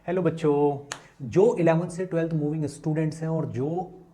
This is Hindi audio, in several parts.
हेलो बच्चों, जो 11th से 12th मूविंग स्टूडेंट्स हैं और जो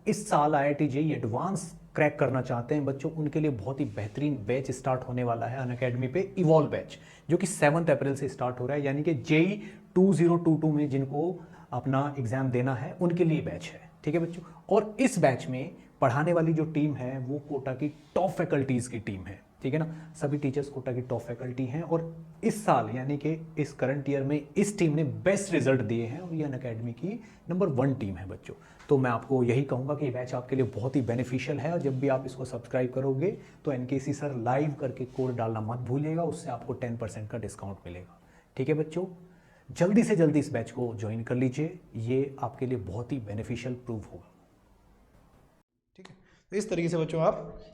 इस साल IIT JEE एडवांस क्रैक करना चाहते हैं बच्चों, उनके लिए बहुत ही बेहतरीन बैच स्टार्ट होने वाला है अनअकैडमी पे, इवॉल्व बैच, जो कि 7 अप्रैल से स्टार्ट हो रहा है। यानी कि JEE 2022 में जिनको अपना एग्जाम देना है उनके लिए बैच है। ठीक है बच्चों, और इस बैच में पढ़ाने वाली जो टीम है वो कोटा की टॉप फैकल्टीज़ की टीम है। ठीक है ना, सभी टीचर्स कोटा की टॉप फैकल्टी हैं और इस साल यानी कि इस करंट ईयर में इस टीम ने बेस्ट रिजल्ट दिए हैं और ये अनअकैडमी की नंबर 1 टीम है बच्चों। तो मैं आपको यही कहूँगा कि ये बैच आपके लिए बहुत ही बेनिफिशियल है और जब भी आप इसको सब्सक्राइब करोगे तो NKC सर लाइव करके कोड डालना मत भूलिएगा, उससे आपको 10% का डिस्काउंट मिलेगा। ठीक है बच्चों, जल्दी से जल्दी इस बैच को ज्वाइन कर लीजिए, ये आपके लिए बहुत ही बेनिफिशियल प्रूव होगा। ठीक है, तो इस तरीके से बच्चों आप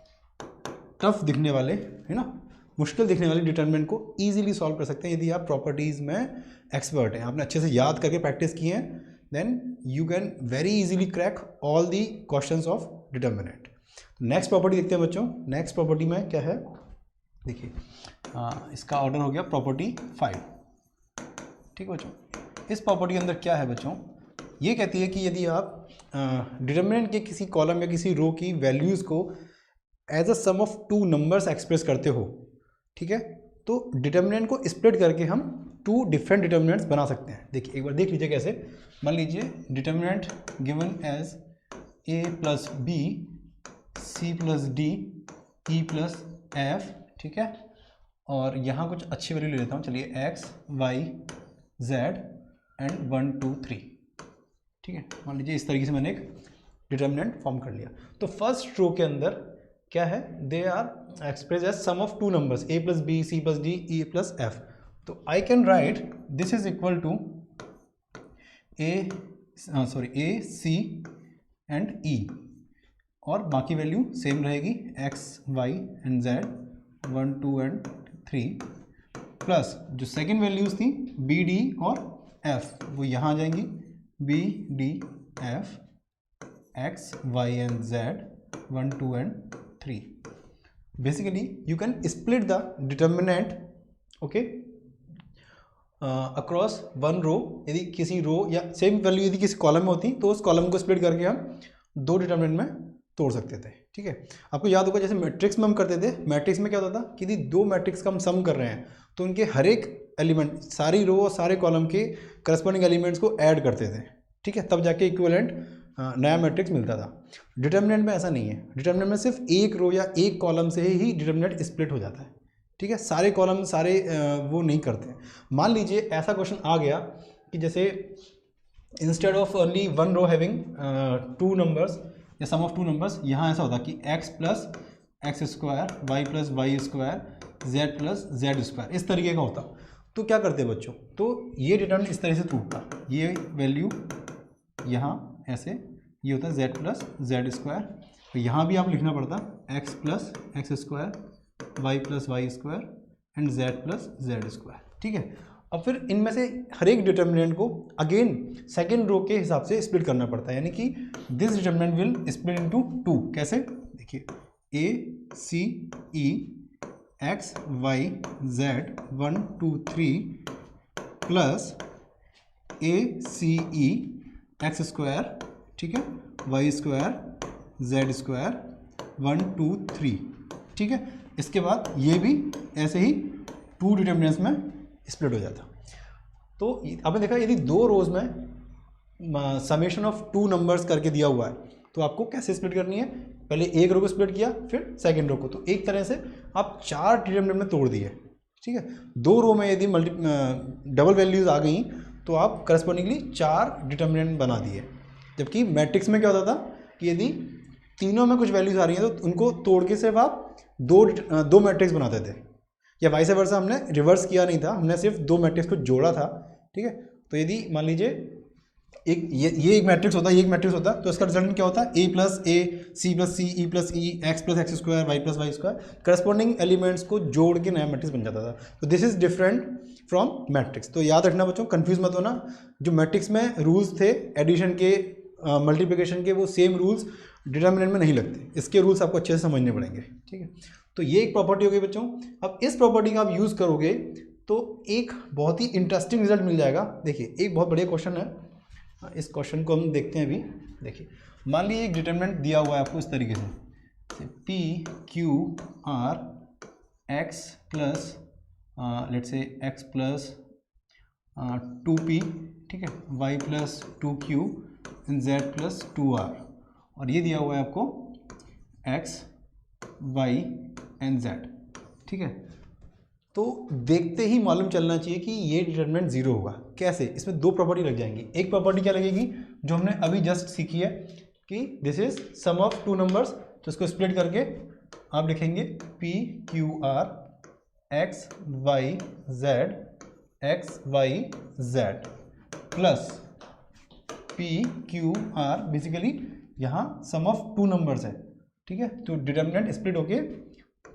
टफ दिखने वाले, है ना, मुश्किल दिखने वाले डिटरमिनेंट को इजीली सॉल्व कर सकते हैं यदि आप प्रॉपर्टीज़ में एक्सपर्ट हैं, आपने अच्छे से याद करके प्रैक्टिस की है, then you can very easily crack all the questions of determinant. Next property देखते हैं बच्चों। नेक्स्ट प्रॉपर्टी में क्या है, देखिए इसका ऑर्डर हो गया प्रॉपर्टी 5। ठीक है बच्चों, इस प्रॉपर्टी के अंदर क्या है बच्चों, ये कहती है कि यदि आप डिटरमिनेंट के किसी कॉलम या किसी रो की वैल्यूज़ को as a sum of 2 numbers express करते हो, ठीक है, तो डिटरमिनेंट को स्प्लिट करके हम 2 डिफरेंट डिटरमिनेंट्स बना सकते हैं। देखिए एक बार देख लीजिए कैसे। मान लीजिए determinant given as a plus B C plus D E plus F, ठीक है, और यहाँ कुछ अच्छी वैल्यू ले लेता हूँ, चलिए x y z एंड 1 2 3। ठीक है, मान लीजिए इस तरीके से मैंने एक डिटरमिनेंट फॉर्म कर लिया। तो फर्स्ट रो के अंदर क्या है, they are express as sum of 2 numbers a plus B C plus D E plus f. तो I can write this is equal to a c and e, और बाकी वैल्यू सेम रहेगी x y and z 1 2 and 3, plus जो सेकेंड वैल्यूज थी b d और f वो यहाँ आ जाएंगी, b d f x y and z 1 2 and 3। Basically you can split the determinant okay across one row। यदि किसी रो या सेम वैल्यू यदि किसी कॉलम में होती तो उस कॉलम को स्प्लिट करके हम 2 डिटरमिनेंट में तोड़ सकते थे। ठीक है, आपको याद होगा जैसे मैट्रिक्स में हम करते थे, मैट्रिक्स में क्या होता था कि यदि 2 मैट्रिक्स का हम सम कर रहे हैं तो उनके हर एक एलिमेंट, सारी रो और सारे कॉलम के करस्पॉन्डिंग एलिमेंट्स को ऐड करते थे। ठीक है, तब जाके इक्विवेलेंट नया मैट्रिक्स मिलता था। डिटरमिनेंट में ऐसा नहीं है, डिटरमिनेंट में सिर्फ एक रो या एक कॉलम से ही डिटरमिनेंट स्प्लिट हो जाता है। ठीक है, सारे कॉलम सारे वो नहीं करते हैं। मान लीजिए ऐसा क्वेश्चन आ गया कि जैसे instead of only 1 row having 2 numbers या सम ऑफ 2 नंबर्स, यहाँ ऐसा होता कि x plus X square Y plus Y square Z plus Z square, इस तरीके का होता। तो क्या करते बच्चों, तो ये डिटरमिनेंट इस तरह से टूटता, ये वैल्यू यहाँ ऐसे, ये होता है z प्लस जेड स्क्वायर, तो यहाँ भी आप लिखना पड़ता x plus X square Y plus Y square and z plus Z square. ठीक है, अब फिर इनमें से हर एक डिटरमिनेंट को अगेन सेकेंड रो के हिसाब से स्प्लिट करना पड़ता है, यानी कि this determinant will split into 2। कैसे, देखिए a c e x y z 1 2 3 plus a c e x square, ठीक है, वाई स्क्वायर जेड स्क्वायर 1 2 3। ठीक है, इसके बाद ये भी ऐसे ही 2 डिटरमिनेंट्स में स्प्लिट हो जाता। तो आपने देखा यदि 2 रोज में समेशन ऑफ 2 नंबर्स करके दिया हुआ है तो आपको कैसे स्प्लिट करनी है, पहले एक रो को स्प्लिट किया फिर सेकेंड रो को, तो एक तरह से आप 4 डिटरमिनेंट में तोड़ दिए। ठीक है, 2 रो में यदि डबल वैल्यूज आ गई तो आप करस्पॉन्डिंगली 4 डिटरमिनेंट बना दिए। जबकि मैट्रिक्स में क्या होता था कि यदि तीनों में कुछ वैल्यूज आ रही हैं तो उनको तोड़ के सिर्फ आप दो मैट्रिक्स बनाते थे, या वाइस वर्सा हमने रिवर्स किया नहीं था, हमने सिर्फ 2 मैट्रिक्स को जोड़ा था। ठीक है, तो यदि मान लीजिए एक ये एक मैट्रिक्स होता है, ये एक मैट्रिक्स होता है, तो इसका रिजल्ट क्या होता है, a plus A C plus C E plus E X plus X square Y plus Y square, corresponding elements को जोड़ के नया मैट्रिक्स बन जाता था। तो this is different from matrix. तो याद रखना बच्चों, कंफ्यूज मत होना, जो मैट्रिक्स में रूल्स थे एडिशन के मल्टीप्लिकेशन के, वो सेम रूल्स डिटरमिनेंट में नहीं लगते, इसके रूल्स आपको अच्छे से समझने पड़ेंगे। ठीक है, तो ये एक प्रॉपर्टी हो गई बच्चों। अब इस प्रॉपर्टी का आप यूज़ करोगे तो एक बहुत ही इंटरेस्टिंग रिजल्ट मिल जाएगा। देखिए एक बहुत बढ़िया क्वेश्चन है, इस क्वेश्चन को हम देखते हैं अभी। देखिए मान लीजिए एक डिटरमिनेंट दिया हुआ है आपको इस तरीके से P Q R x plus let's say x plus 2p, ठीक है, y plus 2q and z plus 2r, और ये दिया हुआ है आपको x y एंड z, ठीक है। तो देखते ही मालूम चलना चाहिए कि ये डिटरमिनेंट जीरो होगा। कैसे? इसमें दो प्रॉपर्टी लग जाएंगी। एक प्रॉपर्टी क्या लगेगी जो हमने अभी जस्ट सीखी है कि this is sum of two numbers, तो इसको स्प्लिट करके आप लिखेंगे P Q R X Y Z X Y Z plus P Q R, basically यहाँ सम ऑफ टू नंबर्स है, ठीक है। तो डिटरमिनेंट स्प्लिट होके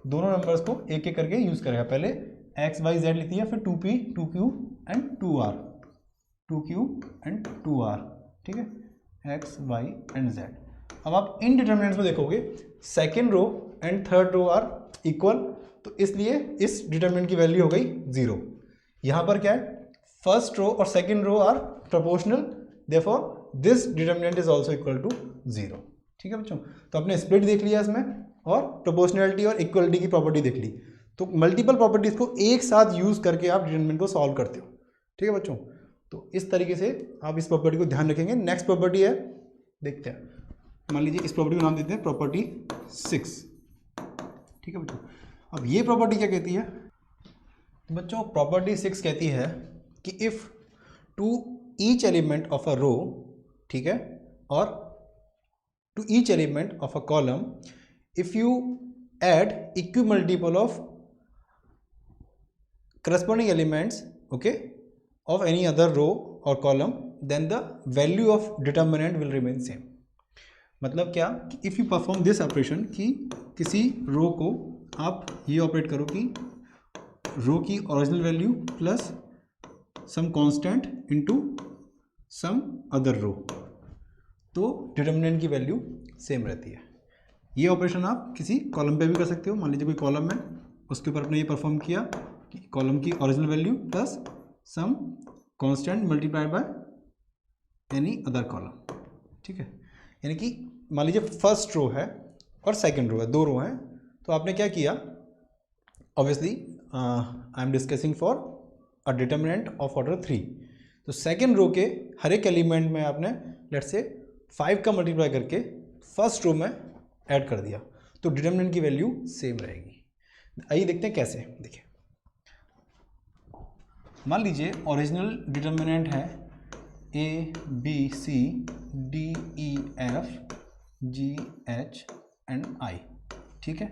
दोनों नंबर्स को एक एक करके यूज करेगा। पहले एक्स वाई जेड लिखती है, फिर 2p 2q and 2r 2q and 2r, ठीक है, एक्स वाई एंड जेड। अब आप इन डिटरमिनेंट्स में देखोगे second row and third row are equal, तो इसलिए इस डिटरमिनेंट की वैल्यू हो गई जीरो। यहाँ पर क्या है, फर्स्ट रो और second row are proportional, therefore this determinant is also equal to zero, ठीक है बच्चों। तो आपने स्प्लिट देख लिया इसमें और प्रोपोर्शनलिटी और इक्वलिटी की प्रॉपर्टी देख ली। तो मल्टीपल प्रॉपर्टीज को एक साथ यूज करके आप डिटरमिनेंट को सॉल्व करते हो, ठीक है बच्चों। तो इस तरीके से आप इस प्रॉपर्टी को ध्यान रखेंगे। नेक्स्ट प्रॉपर्टी है, देखते हैं, मान लीजिए इस प्रॉपर्टी को नाम देते हैं प्रॉपर्टी 6, ठीक है बच्चों। अब ये प्रॉपर्टी क्या कहती है बच्चों? प्रॉपर्टी 6 कहती है कि if to each element of a row, ठीक है, और to each element of a column, if you add equal multiple of corresponding elements, okay, of any other row or column, then the value of determinant will remain same. मतलब क्या कि if you perform this operation, कि किसी रो को आप ये ऑपरेट करो कि रो की original value plus some constant into some other row, तो डिटरमिनेंट की वैल्यू सेम रहती है। ये ऑपरेशन आप किसी कॉलम पे भी कर सकते हो। मान लीजिए कोई कॉलम है, उसके ऊपर आपने ये परफॉर्म किया कि कॉलम की original value plus some constant multiplied by any other column, ठीक है। यानी कि मान लीजिए फर्स्ट रो है और सेकंड रो है, दो रो हैं, तो आपने क्या किया, obviously I am discussing for a determinant of order 3, तो सेकंड रो के हर एक एलिमेंट में आपने लेट्स से 5 का मल्टीप्लाई करके फर्स्ट रो में ऐड कर दिया, तो डिटरमिनेंट की वैल्यू सेम रहेगी। आइए देखते हैं कैसे। देखिए मान लीजिए ओरिजिनल डिटरमिनेंट है A B C D E F G H and I, ठीक है।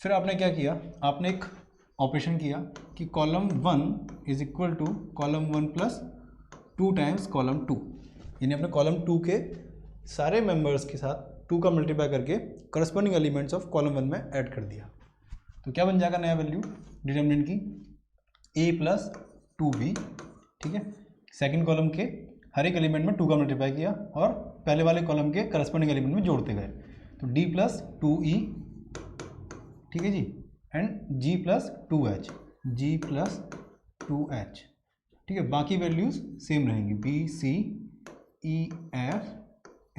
फिर आपने क्या किया, आपने एक ऑपरेशन किया कि column 1 is equal to column 1 plus 2 times column 2, यानी अपने कॉलम 2 के सारे मेंबर्स के साथ 2 का मल्टीप्लाई करके करस्पॉन्डिंग एलिमेंट्स ऑफ कॉलम 1 में ऐड कर दिया। तो क्या बन जाएगा नया वैल्यू डिटरमिनेंट की, a प्लस 2b, ठीक है। सेकंड कॉलम के हर एक एलिमेंट में 2 का मल्टीप्लाई किया और पहले वाले कॉलम के करस्पॉन्डिंग एलिमेंट में जोड़ते गए, तो d प्लस 2e, ठीक है जी, and g plus 2h, g plus 2h, ठीक है। बाकी वैल्यूज सेम रहेंगी b c e f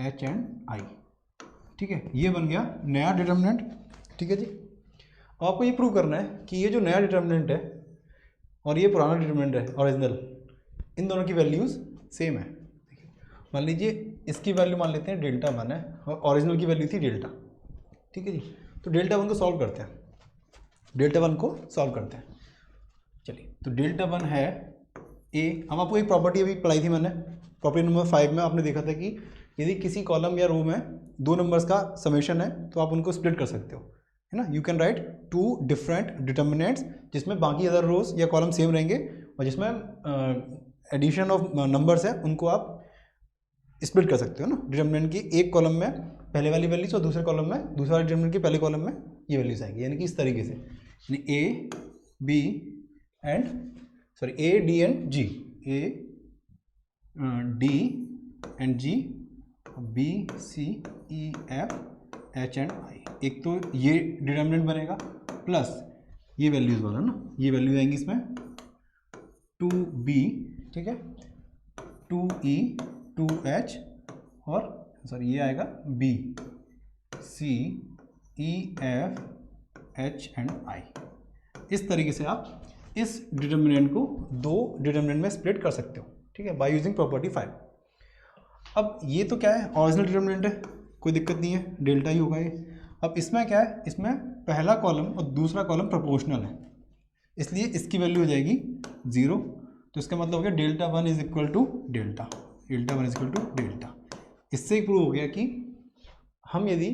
h and i, ठीक है। ये बन गया नया डिटरमिनेंट, ठीक है जी। अब आपको ये प्रूव करना है कि ये जो नया डिटरमिनेंट है और ये पुराना डिटरमिनेंट है ओरिजिनल, इन दोनों की वैल्यूज सेम है। मान लीजिए इसकी वैल्यू मान लेते हैं डेल्टा 1 है और ओरिजिनल की वैल्यू थी डेल्टा, ठीक है जी। तो डेल्टा 1 को सॉल्व करते हैं, डेल्टा 1 को सॉल्व करते हैं, चलिए। तो डेल्टा 1 है ए। अब आपको एक प्रॉपर्टी अभी पढ़ाई थी मैंने, प्रॉपर्टी नंबर 5 में आपने देखा था कि यदि किसी कॉलम या रो में 2 नंबर्स का समेशन है तो आप उनको स्प्लिट कर सकते हो, है ना। You can write 2 different determinants जिसमें बाकी अदर रोज या कॉलम सेम रहेंगे और जिसमें एडिशन ऑफ नंबर्स है उनको आप स्प्लिट कर सकते हो ना। डिटर्मिनेंट की एक कॉलम में पहले वाली वैल्यूज और दूसरे कॉलम में दूसरे वाले डिटर्मिनेंट की पहले कॉलम में ये वैल्यूज आएंगी, यानी कि इस तरीके से, यानी A B and sorry A D and G, A D and G, B C E F H and I. एक तो ये डिटर्मिनेंट बनेगा प्लस ये वैल्यूज वाला ना, ये वैल्यू आएंगी इसमें 2b, ठीक है, 2e, 2h और सॉरी ये आएगा b, c, e, f, h and i। इस तरीके से आप इस डिटर्मिनेंट को दो डिटर्मिनेंट में स्प्लिट कर सकते हो, ठीक है, बाय यूजिंग प्रॉपर्टी 5। अब ये तो क्या है, ओरिजिनल डिटर्मिनेंट है, कोई दिक्कत नहीं है, डेल्टा ही होगा ये। अब इसमें क्या है, इसमें पहला कॉलम और दूसरा कॉलम प्रोपोर्शनल है, इसलिए इसकी वैल्यू हो जाएगी 0। तो इसका मतलब हो गया delta 1 is equal to delta, delta 1 is equal to delta. इससे प्रूव हो गया कि हम यदि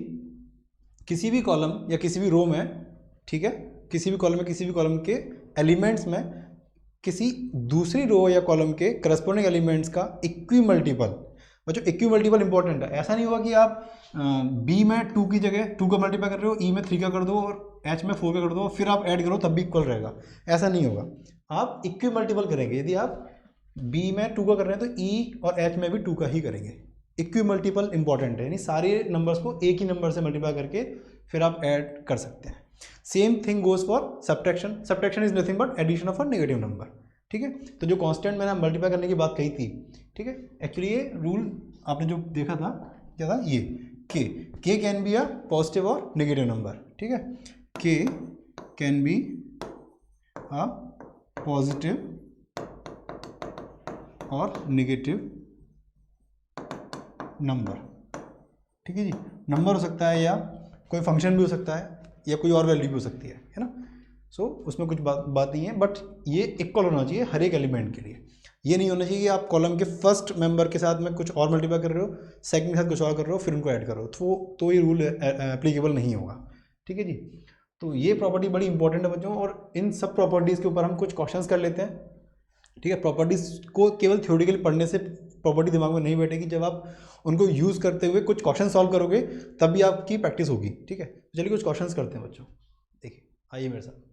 किसी भी कॉलम या किसी भी रो में, ठीक है, किसी भी कॉलम में किसी भी कॉलम के एलिमेंट्स में किसी दूसरी रो या कॉलम के करस्पॉन्डिंग एलिमेंट्स का इक्वी मल्टीपल, बच्चों इक्वी मल्टीपल इंपॉर्टेंट है। ऐसा नहीं होगा कि आप बी में 2 की जगह 2 का मल्टीप्लाई कर रहे हो, ई में 3 का कर दो और एच में 4 का कर दो, फिर आप ऐड करो तब भी इक्वल रहेगा, ऐसा नहीं होगा। आप इक्वी मल्टीपल करेंगे, यदि आप बी में 2 का कर रहे हैं तो ई और एच में भी 2 का ही करेंगे। इक्वी मल्टीपल इंपॉर्टेंट है, यानी सारे नंबर्स को एक ही नंबर से मल्टीप्लाई करके फिर आप ऐड कर सकते हैं। Same thing goes for subtraction, subtraction is nothing but addition of a negative number, ठीक है। तो जो कांस्टेंट मैंने मल्टीप्लाई करने की बात कही थी, ठीक है, एक्चुअली ये रूल आपने जो देखा था क्या था, ये के कैन बी अ पॉजिटिव और नेगेटिव नंबर, ठीक है, के कैन बी अ पॉजिटिव और नेगेटिव नंबर, ठीक है जी। नंबर हो सकता है या कोई फंक्शन भी हो सकता है या कोई और वैल्यू भी हो सकती है ना। सो उसमें कुछ बात नहीं है, बट ये इक्वल होना चाहिए हर एक एलिमेंट के लिए। ये नहीं होना चाहिए कि आप कॉलम के फर्स्ट मेंबर के साथ में कुछ और मल्टीप्लाई कर रहे हो, सेकंड के साथ कुछ और कर रहे हो, फिर उनको ऐड करो, तो ये रूल एप्लीकेबल नहीं होगा, ठीक है जी। तो ये प्रॉपर्टी बड़ी इंपॉर्टेंट है बच्चों, और इन सब प्रॉपर्टीज़ के ऊपर हम कुछ क्वेश्चंस कर लेते हैं, ठीक है। प्रॉपर्टीज़ को केवल थ्योरेटिकली पढ़ने से प्रॉपर्टी दिमाग में नहीं बैठेगी, जब आप उनको यूज़ करते हुए कुछ क्वेश्चन सॉल्व करोगे तब भी आपकी प्रैक्टिस होगी, ठीक है। चलिए कुछ क्वेश्चंस करते हैं बच्चों, देखिए आइए मेरे साथ।